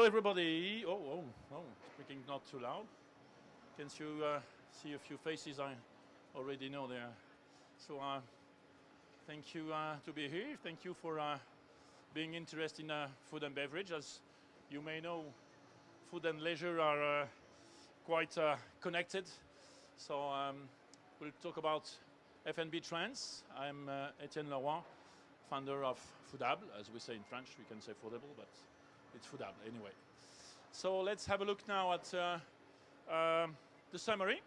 everybody. Speaking not too loud. Can you see a few faces I already know there? So thank you to be here. Thank you for being interested in food and beverage. As you may know, food and leisure are quite connected. So we'll talk about F&B trends. I'm Etienne Leroy, founder of foodable. As we say in French, we can say foodable, but it's foodable anyway. So let's have a look now at the summary.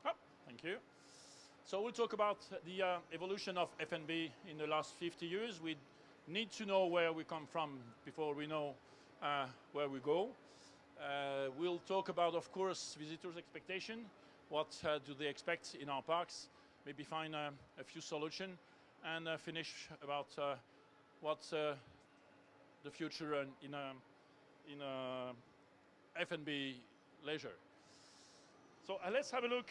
Oh, thank you. So we'll talk about the evolution of F&B in the last 50 years. We need to know where we come from before we know where we go. We'll talk about, of course, visitors' expectation. What do they expect in our parks? Maybe find a few solutions and finish about what's the future in F&B leisure. So let's have a look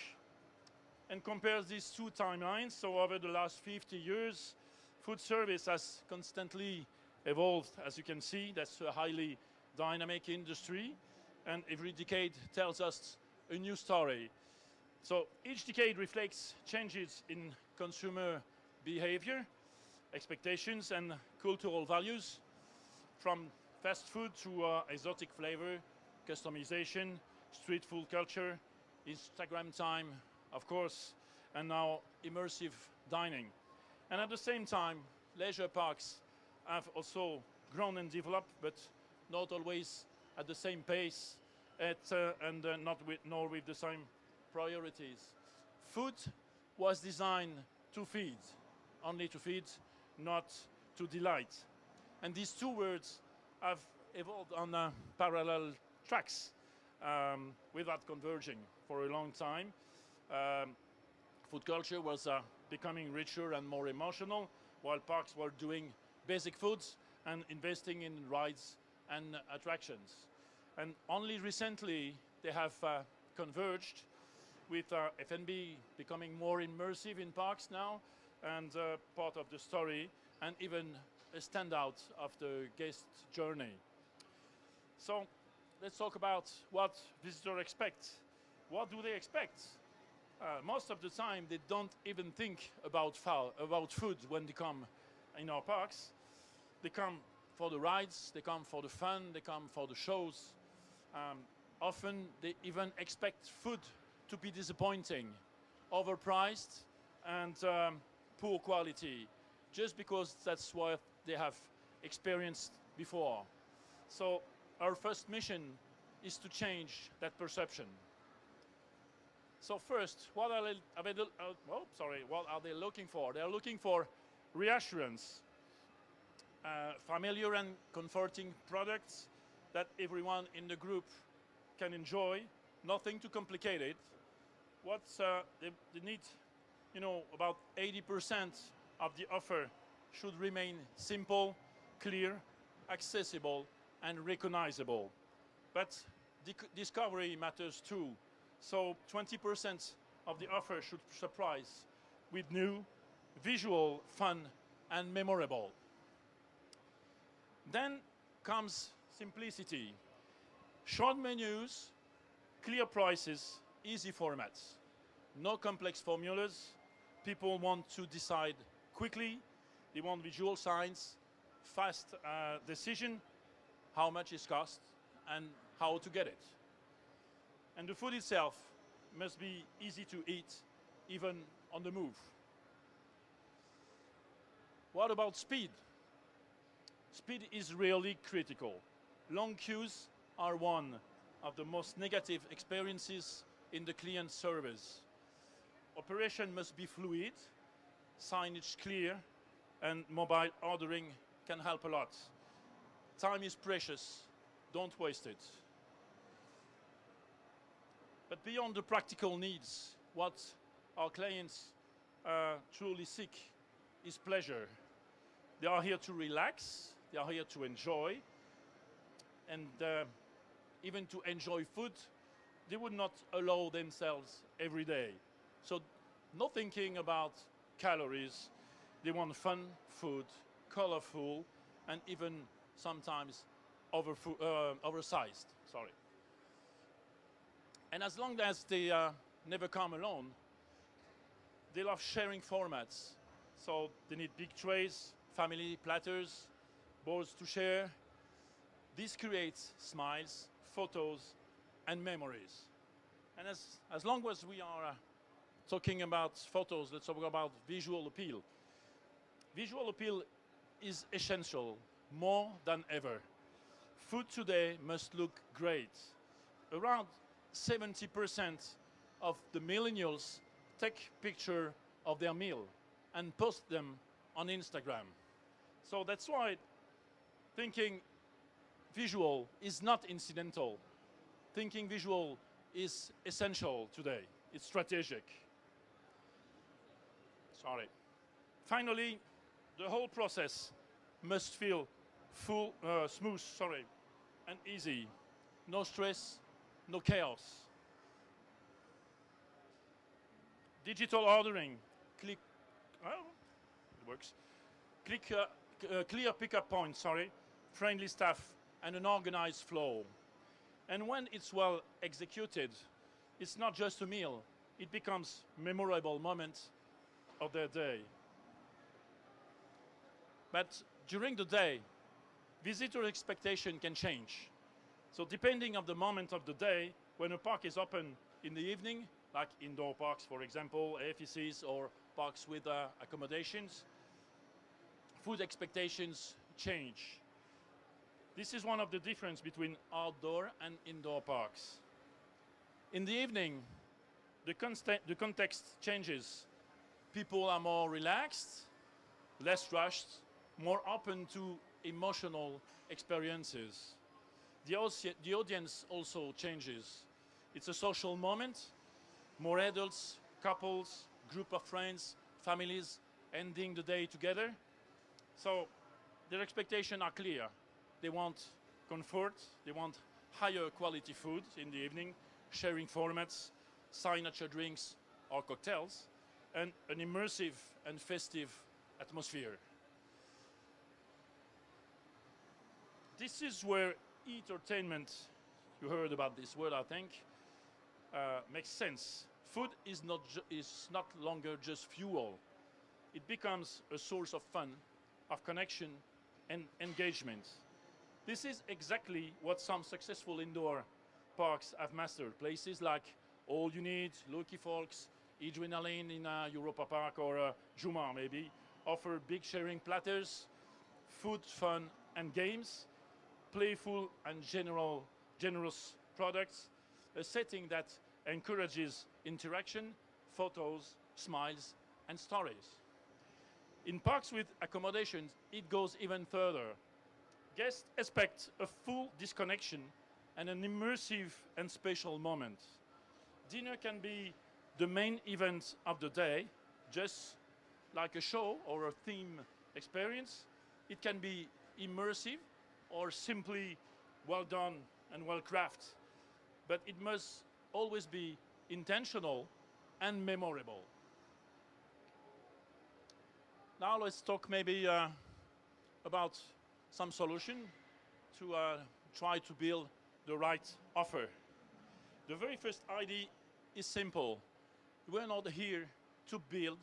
and compare these two timelines. So over the last 50 years, food service has constantly evolved. As you can see, that's a highly dynamic industry, and every decade tells us a new story. So each decade reflects changes in consumer behavior, expectations, and cultural values, from fast food to exotic flavor, customization, street food culture, Instagram time, of course, and now immersive dining. And at the same time, leisure parks have also grown and developed, but not always at the same pace nor with the same priorities. Food was designed to feed, only to feed, not to delight. And these two words have evolved on parallel tracks without converging for a long time. Food culture was becoming richer and more emotional, while parks were doing basic foods and investing in rides and attractions. And only recently they have converged, with F&B becoming more immersive in parks now and part of the story, and even a standout of the guest journey. So let's talk about what visitors expect. What do they expect? Most of the time, they don't even think about food when they come in our parks. They come for the rides, they come for the fun, they come for the shows. Often, they even expect food to be disappointing, overpriced, and poor quality, just because that's what they have experienced before. So our first mission is to change that perception. So first, what are they looking for? They're looking for reassurance, familiar and comforting products that everyone in the group can enjoy, nothing too complicated. They need, about 80% of the offer should remain simple, clear, accessible, and recognizable. But discovery matters too. So 20% of the offer should surprise with new, visual, fun, and memorable. Then comes simplicity. Short menus, clear prices, easy formats. No complex formulas. People want to decide quickly. They want visual signs, fast decision, how much it costs, and how to get it. And the food itself must be easy to eat, even on the move. What about speed? Speed is really critical. Long queues are one of the most negative experiences in the client service. Operation must be fluid, signage clear, and mobile ordering can help a lot. Time is precious, don't waste it. But beyond the practical needs, what our clients truly seek is pleasure. They are here to relax, they are here to enjoy, and even to enjoy food, they would not allow themselves every day. So no thinking about calories. They want fun food, colorful, and even sometimes oversized. Sorry. And as long as they never come alone, they love sharing formats. So they need big trays, family platters, bowls to share. This creates smiles, photos, and memories. And as long as we are talking about photos, let's talk about visual appeal. Visual appeal is essential, more than ever. Food today must look great. Around 70% of the millennials take picture of their meal and post them on Instagram. So that's why thinking visual is not incidental. Thinking visual is essential today. It's strategic. Sorry. Finally, the whole process must feel smooth, and easy. No stress, no chaos. Digital ordering, click, it works. Clear pickup points, friendly staff, and an organized flow. And when it's well executed, it's not just a meal, it becomes memorable moment of their day. But during the day, visitor expectation can change. So depending on the moment of the day, when a park is open in the evening, like indoor parks, for example, AFCs or parks with accommodations, food expectations change. This is one of the differences between outdoor and indoor parks. In the evening, the context changes. People are more relaxed, less rushed, more open to emotional experiences. The audience also changes. It's a social moment. More adults, couples, group of friends, families ending the day together. So their expectations are clear. They want comfort, they want higher quality food in the evening, sharing formats, signature drinks or cocktails, and an immersive and festive atmosphere. This is where entertainment, you heard about this word, I think, makes sense. Food is not longer just fuel. It becomes a source of fun, of connection, and engagement. This is exactly what some successful indoor parks have mastered. Places like All You Need, Lucky Folks, Adrenaline in Europa Park or Juma maybe, offer big sharing platters, food, fun, and games, playful and generous products, a setting that encourages interaction, photos, smiles, and stories. In parks with accommodations, it goes even further. Guests expect a full disconnection and an immersive and special moment. Dinner can be the main event of the day, just like a show or a theme experience. It can be immersive or simply well done and well crafted, but it must always be intentional and memorable. Now let's talk maybe about some solution to try to build the right offer. The very first idea is simple. We're not here to build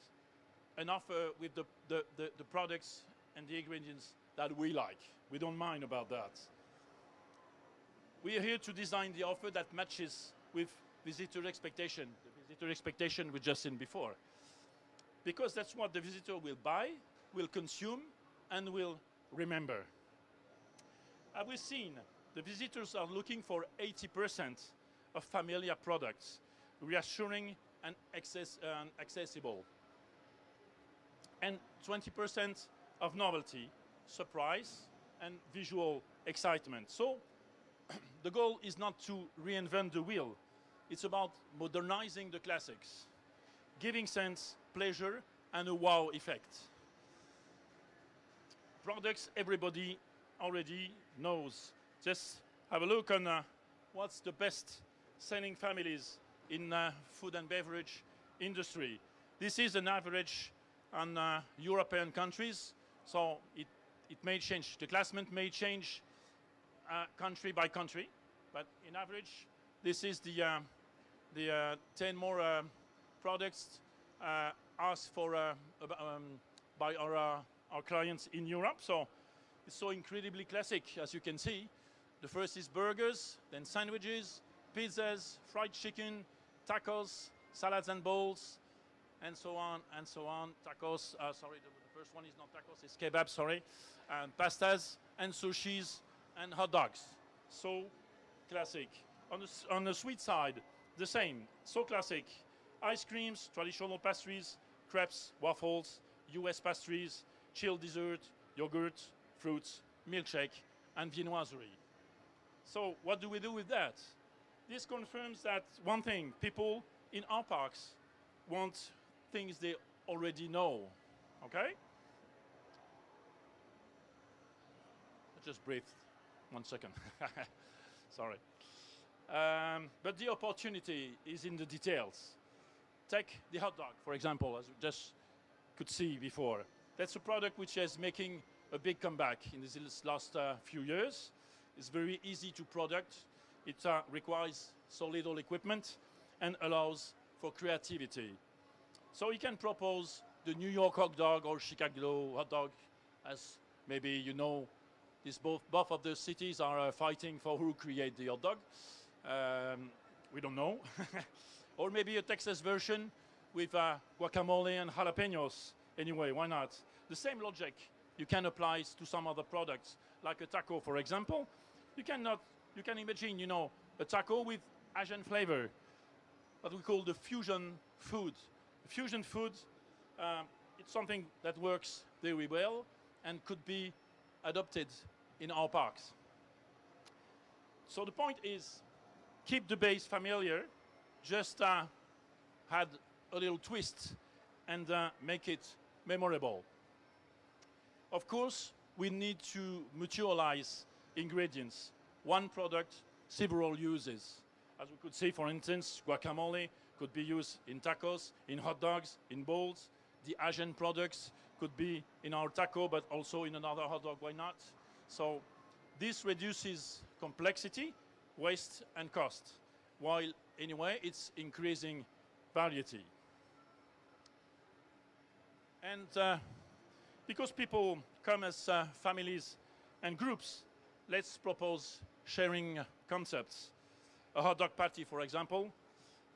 an offer with the products and the ingredients that we like. We don't mind about that. We are here to design the offer that matches with visitor expectation, the visitor expectation we just seen before. Because that's what the visitor will buy, will consume, and will remember. As we've seen, the visitors are looking for 80% of familiar products, reassuring and accessible. And 20% of novelty, surprise, and visual excitement. So the goal is not to reinvent the wheel. It's about modernizing the classics, giving sense, pleasure, and a wow effect. Products everybody already knows. Just have a look on what's the best selling families in food and beverage industry. This is an average on European countries, so it may change. The classment may change country by country, but in average, this is the 10 more products asked for by our clients in Europe. So it's so incredibly classic, as you can see. The first is burgers, then sandwiches, pizzas, fried chicken, tacos, salads and bowls, and so on and so on. Tacos, sorry, the first one is not tacos, it's kebab, sorry. And pastas and sushis and hot dogs. So classic. On the sweet side, the same, so classic. Ice creams, traditional pastries, crepes, waffles, US pastries, chilled dessert, yogurt, fruits, milkshake, and viennoiserie. So what do we do with that? This confirms that one thing, people in our parks want things they already know, okay? Just breathe 1 second. Sorry. But the opportunity is in the details. Take the hot dog, for example, as we just could see before. That's a product which is making a big comeback in these last few years. It's very easy to product. It requires so little equipment and allows for creativity. So you can propose the New York hot dog or Chicago hot dog, as maybe you know, both of the cities are fighting for who create the hot dog. We don't know. Or maybe a Texas version with guacamole and jalapenos. Anyway, why not? The same logic you can apply to some other products, like a taco, for example. You can imagine, you know, a taco with Asian flavor, what we call the fusion food. Fusion food, it's something that works very well and could be adopted in our parks. So the point is, keep the base familiar, just add a little twist and make it memorable. Of course, we need to mutualize ingredients. One product, several uses. As we could see, for instance, guacamole could be used in tacos, in hot dogs, in bowls. The Asian products could be in our taco, but also in another hot dog, why not? So this reduces complexity, waste, and cost, while anyway, it's increasing variety. And because people come as families and groups, let's propose sharing concepts. A hot dog party, for example,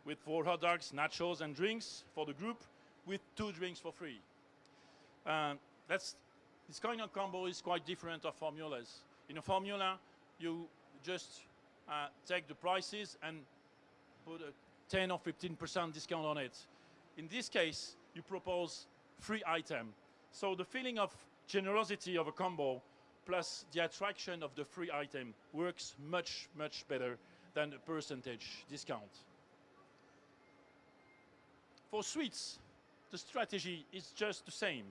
with 4 hot dogs, nachos, and drinks for the group, with 2 drinks for free. This kind of combo is quite different of formulas. In a formula, you just take the prices and put a 10 or 15% discount on it. In this case, you propose free item. So the feeling of generosity of a combo plus the attraction of the free item works much, much better than a percentage discount. For sweets, the strategy is just the same.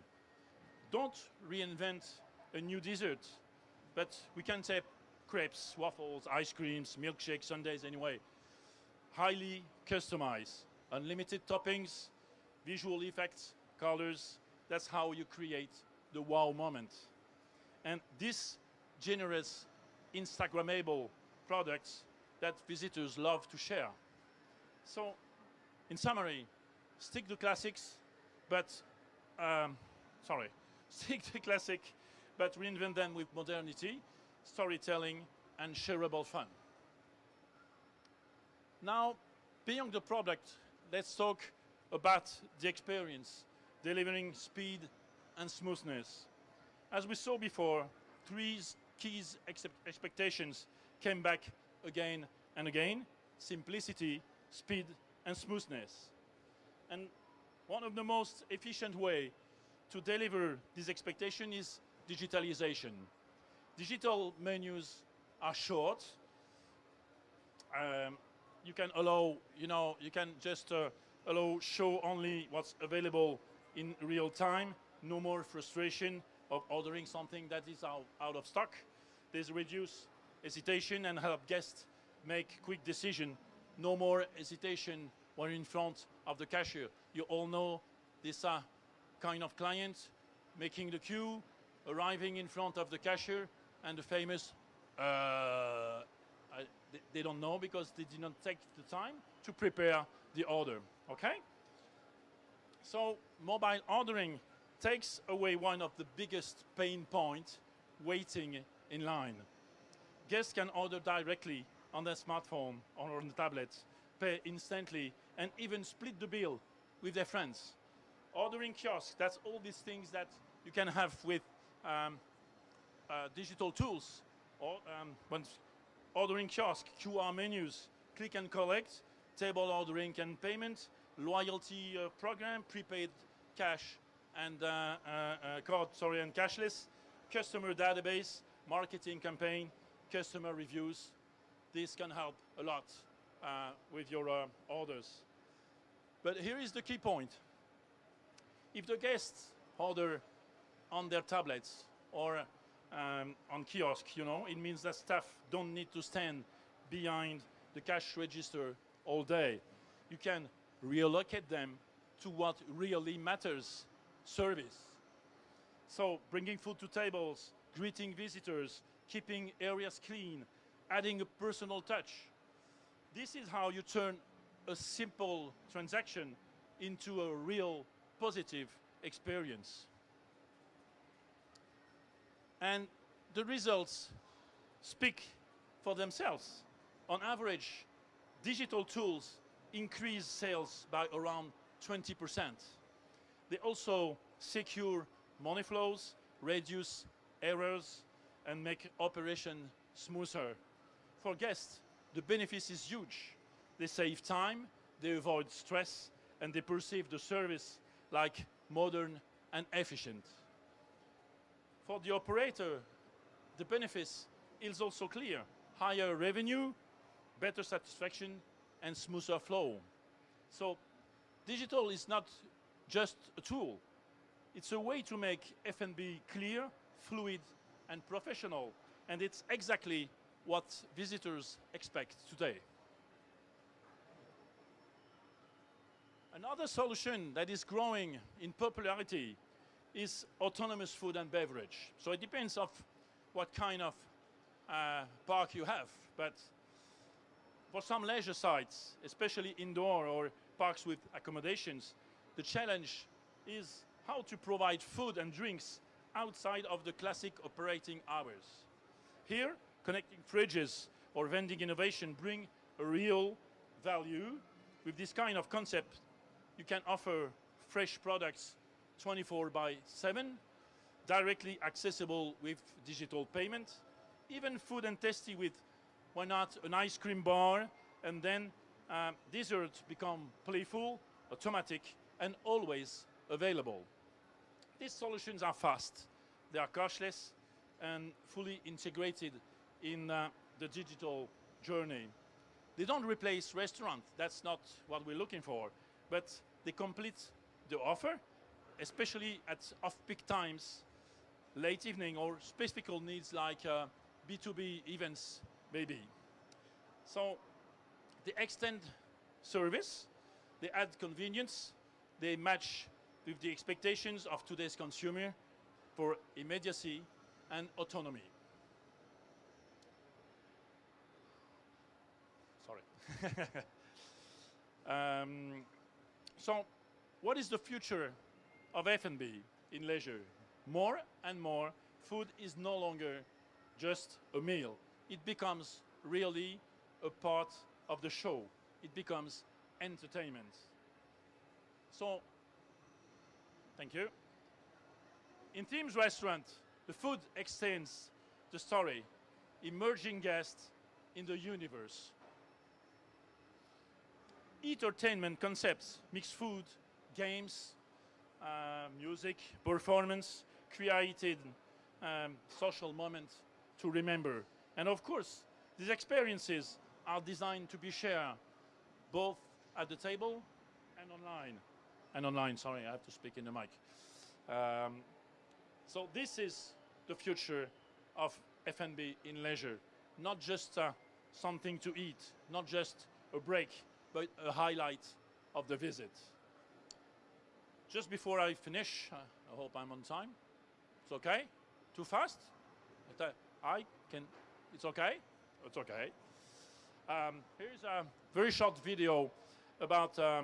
Don't reinvent a new dessert, but we can take crepes, waffles, ice creams, milkshakes, sundaes anyway. Highly customized, unlimited toppings, visual effects, colors. That's how you create the wow moment. And this generous, Instagrammable products that visitors love to share. So, in summary, stick to classics, but stick to classic, but reinvent them with modernity, storytelling, and shareable fun. Now, beyond the product, let's talk about the experience, delivering speed and smoothness. As we saw before, 3 key expectations came back again and again: simplicity, speed, and smoothness. And one of the most efficient ways to deliver this expectation is digitalization. Digital menus are short. You can allow, you can just allow show only what's available in real time. No more frustration of ordering something that is out of stock. There's reduced hesitation and help guests make quick decision. No more hesitation when in front of the cashier. You all know this kind of client making the queue, arriving in front of the cashier and the famous, they don't know because they did not take the time to prepare the order, okay? So mobile ordering takes away one of the biggest pain points, waiting in line. Guests can order directly on their smartphone or on the tablet, pay instantly, and even split the bill with their friends. Ordering kiosk, that's all these things that you can have with digital tools. Or when ordering kiosk, QR menus, click and collect, table ordering and payment, loyalty program, prepaid cash and card, and cashless, customer database, marketing campaign, customer reviews. This can help a lot with your orders. But here is the key point. If the guests order on their tablets or on kiosk, it means that staff don't need to stand behind the cash register all day. You can reallocate them to what really matters, service. So bringing food to tables, greeting visitors, keeping areas clean, adding a personal touch. This is how you turn a simple transaction into a real positive experience. And the results speak for themselves. On average, digital tools increase sales by around 20%. They also secure money flows, reduce errors, and make operation smoother. For guests, the benefit is huge. They save time, they avoid stress, and they perceive the service like modern and efficient. For the operator, the benefits is also clear. Higher revenue, better satisfaction, and smoother flow. So digital is not just a tool. It's a way to make F&B clear, fluid, and professional. And it's exactly what visitors expect today. Another solution that is growing in popularity is autonomous food and beverage. So it depends on what kind of park you have. But for some leisure sites, especially indoor or parks with accommodations, the challenge is how to provide food and drinks outside of the classic operating hours. Here, connecting fridges or vending innovation bring a real value. With this kind of concept, you can offer fresh products 24/7, directly accessible with digital payment, even food and tasty with, why not, an ice cream bar, and then desserts become playful, automatic, and always available. These solutions are fast, they are cashless, and fully integrated in the digital journey. They don't replace restaurants, that's not what we're looking for, but they complete the offer, especially at off-peak times, late evening, or specific needs like B2B events, maybe. So they extend service, they add convenience, they match with the expectations of today's consumer for immediacy and autonomy. Sorry. So what is the future of F&B in leisure? More and more, food is no longer just a meal. It becomes really a part of the show. It becomes entertainment. So, thank you. In Team's restaurant, the food extends the story, emerging guests in the universe. Entertainment concepts mix food, games, music, performance, created social moments to remember. And of course, these experiences are designed to be shared both at the table and online. And online, sorry, I have to speak in the mic. So this is the future of F&B in leisure. Not just something to eat, not just a break, but a highlight of the visit. Just before I finish, I hope I'm on time. It's okay? Too fast? I can, it's okay? It's okay. Here's a very short video about a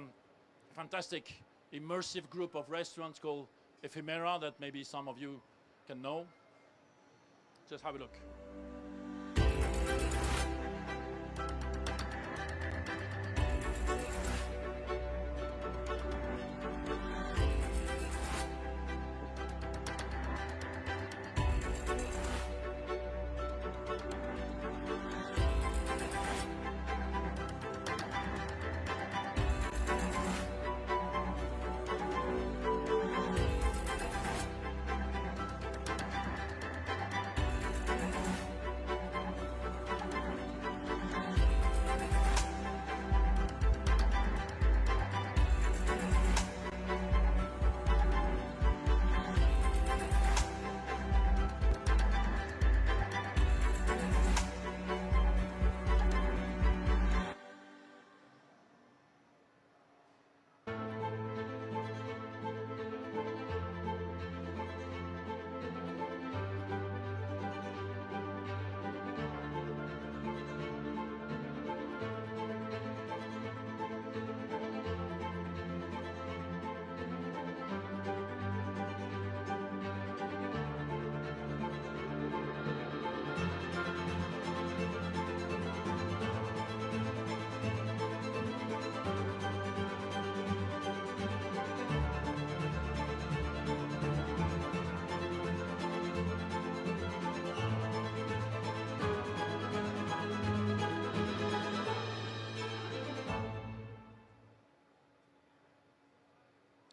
fantastic immersive group of restaurants called Ephemera that maybe some of you can know. Just have a look.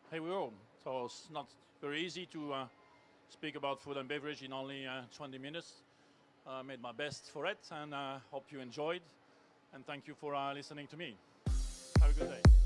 Hey, we all. So it's not very easy to speak about food and beverage in only 20 minutes. I made my best for it, and hope you enjoyed. And thank you for listening to me. Have a good day.